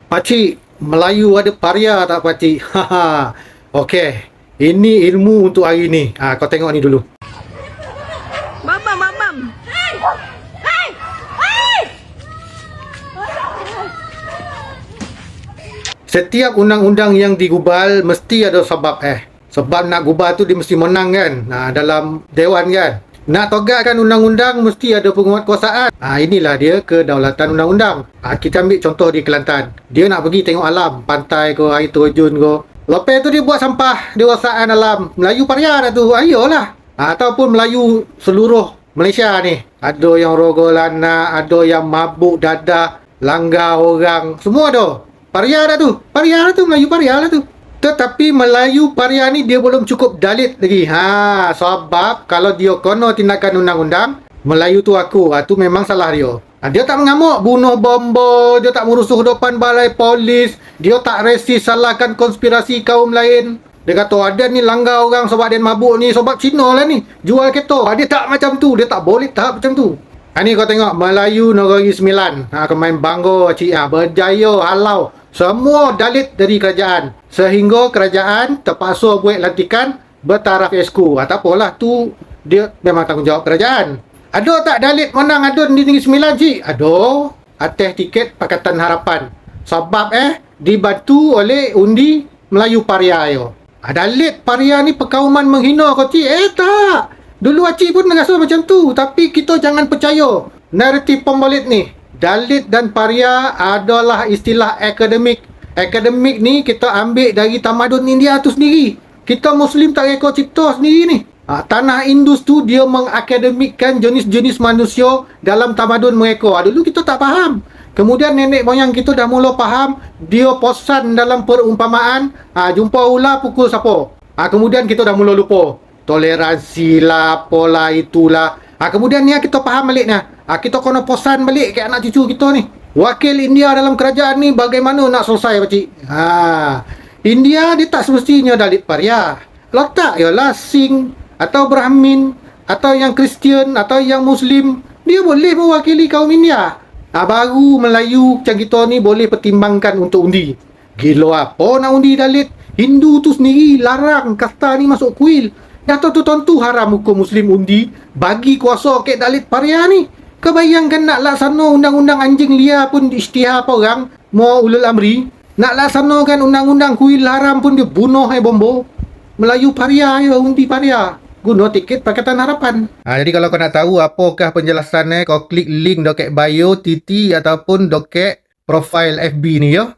Pakcik, Melayu ada paria tak pakcik? Haha. Okey, ini ilmu untuk hari ni. Kau tengok ni dulu. Mamam, mamam. Hey! Hey! Hey! Setiap undang-undang yang digubal mesti ada sebab Sebab nak gubal tu dia mesti menang kan. Dalam dewan kan. Nak togatkan undang-undang mesti ada penguatkuasaan. Inilah dia kedaulatan undang-undang. Kita ambil contoh di Kelantan. Dia nak pergi tengok alam, pantai ke, air terjun ke. Lepas tu dia buat sampah, dia rosakkan alam. Melayu paria dah tu. Ayolah. Ataupun Melayu seluruh Malaysia ni. Ada yang rogol anak, ada yang mabuk dadah, langgar orang. Semua ada. Paria dah tu. Paria dah tu. Melayu paria lah tu. Tetapi Melayu paria ni dia belum cukup dalit lagi. Sebab kalau dia kono tindakan undang-undang, Melayu tu aku. Tu memang salah dia. Dia tak mengamuk, bunuh bomba, dia tak merusuh depan balai polis, dia tak resis salahkan konspirasi kaum lain. Dia kata ada ni langgar orang sebab dia mabuk ni, sebab Cina lah ni. Jual kereta. Dia tak macam tu. Dia tak boleh tahap macam tu. Ni kau tengok Melayu Negeri Sembilan. Kau main bangga cik. Berjaya halau. Semua dalit dari kerajaan. Sehingga kerajaan terpaksa buat lantikan bertaraf esku. Tak apalah tu dia memang tanggungjawab kerajaan. Ada tak dalit menang adun di Negeri Sembilan cik? Ada. Atas tiket Pakatan Harapan. Sebab dibantu oleh undi Melayu paria yo. Dalit paria ni perkauman menghina kau cik? Tak. Dulu acik pun rasa macam tu. Tapi kita jangan percaya naratif pembalit ni. Dalit dan paria adalah istilah akademik. Akademik ni kita ambil dari tamadun India tu sendiri. Kita Muslim tak reka cipta sendiri ni. Tanah Indus tu dia mengakademikkan jenis-jenis manusia dalam tamadun mereka. Dulu kita tak faham. Kemudian nenek moyang kita dah mula faham. Dia posan dalam perumpamaan. Jumpa ular pukul siapa. Kemudian kita dah mula lupa. Toleransi lah, apalah itulah. Kemudian ni kita faham balik ni. Kita kena posan balik ke anak cucu kita ni. Wakil India dalam kerajaan ni bagaimana nak selesai pakcik? India dia tak semestinya dalit paria. Letak ialah Singh atau Brahmin atau yang Kristian atau yang Muslim. Dia boleh mewakili kaum India. Baru Melayu macam kita ni boleh pertimbangkan untuk undi. Gila apa nak undi dalit? Hindu tu sendiri larang kasta ni masuk kuil. Dah tentu haram hukum Muslim undi bagi kuasa ke dalit paria ni. Kebayangkan nak laksana undang-undang anjing liar pun isytihar orang mau ulul amri. Nak laksanakan undang-undang kuil haram pun dia bunuh bombo. Melayu paria ya undi paria. Guna tiket Pakatan Harapan. Jadi kalau kau nak tahu apakah penjelasannya, kau klik link doket bio Titi ataupun doket profile FB ni ya.